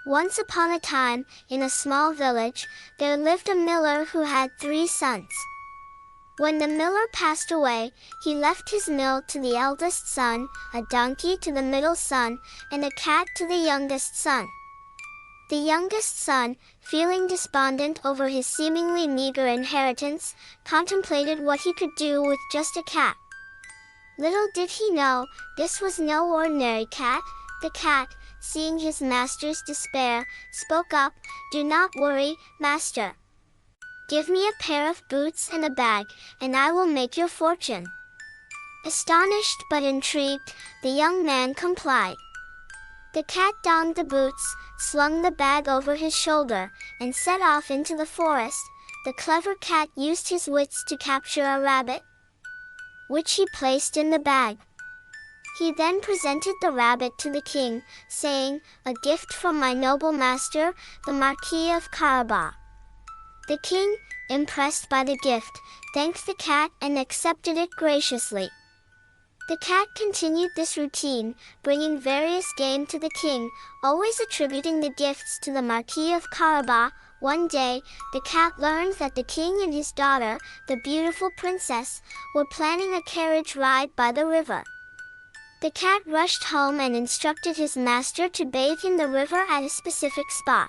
Once upon a time, in a small village, there lived a miller who had 3 sons. When the miller passed away, he left his mill to the eldest son, a donkey to the middle son, and a cat to the youngest son. The youngest son, feeling despondent over his seemingly meager inheritance, contemplated what he could do with just a cat. Little did he know, this was no ordinary cat. The cat, seeing his master's despair, spoke up, "Do not worry, master. Give me a pair of boots and a bag, and I will make your fortune." Astonished but intrigued, the young man complied. The cat donned the boots, slung the bag over his shoulder, and set off into the forest. The clever cat used his wits to capture a rabbit, which he placed in the bag. He then presented the rabbit to the king, saying, "A gift from my noble master, the Marquis of Carabas." The king, impressed by the gift, thanked the cat and accepted it graciously. The cat continued this routine, bringing various game to the king, always attributing the gifts to the Marquis of Carabas. One day, the cat learned that the king and his daughter, the beautiful princess, were planning a carriage ride by the river. The cat rushed home and instructed his master to bathe in the river at a specific spot.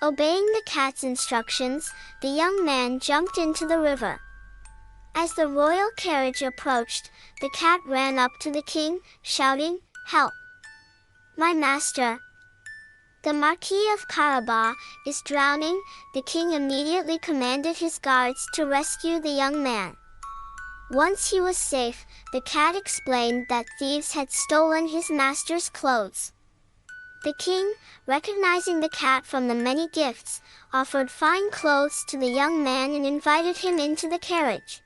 Obeying the cat's instructions, the young man jumped into the river. As the royal carriage approached, the cat ran up to the king, shouting, "Help! My master, the Marquis of Carabas, is drowning." The king immediately commanded his guards to rescue the young man. Once he was safe, the cat explained that thieves had stolen his master's clothes. The king, recognizing the cat from the many gifts, offered fine clothes to the young man and invited him into the carriage.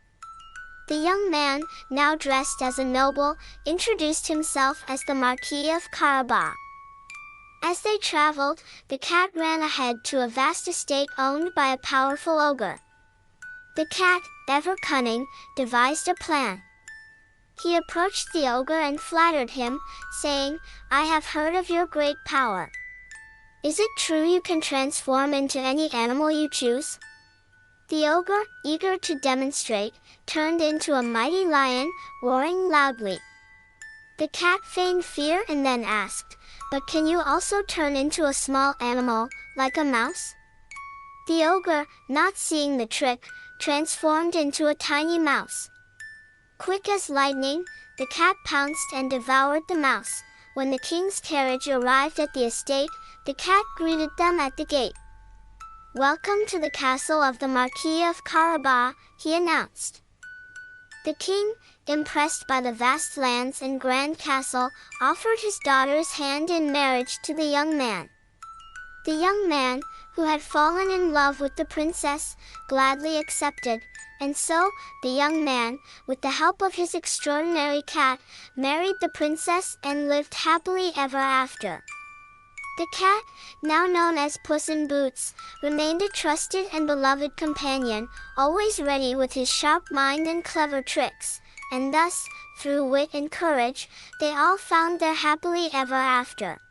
The young man, now dressed as a noble, introduced himself as the Marquis of Carabas. As they traveled, the cat ran ahead to a vast estate owned by a powerful ogre. The cat, ever cunning, devised a plan. He approached the ogre and flattered him, saying, "I have heard of your great power. Is it true you can transform into any animal you choose?" The ogre, eager to demonstrate, turned into a mighty lion, roaring loudly. The cat feigned fear and then asked, "But can you also turn into a small animal, like a mouse?" The ogre, not seeing the trick, transformed into a tiny mouse. Quick as lightning, the cat pounced and devoured the mouse. When the king's carriage arrived at the estate, the cat greeted them at the gate. "Welcome to the castle of the Marquis of Carabas," he announced. The king, impressed by the vast lands and grand castle, offered his daughter's hand in marriage to the young man. The young man, who had fallen in love with the princess, gladly accepted, and so, the young man, with the help of his extraordinary cat, married the princess and lived happily ever after. The cat, now known as Puss in Boots, remained a trusted and beloved companion, always ready with his sharp mind and clever tricks, and thus, through wit and courage, they all found their happily ever after.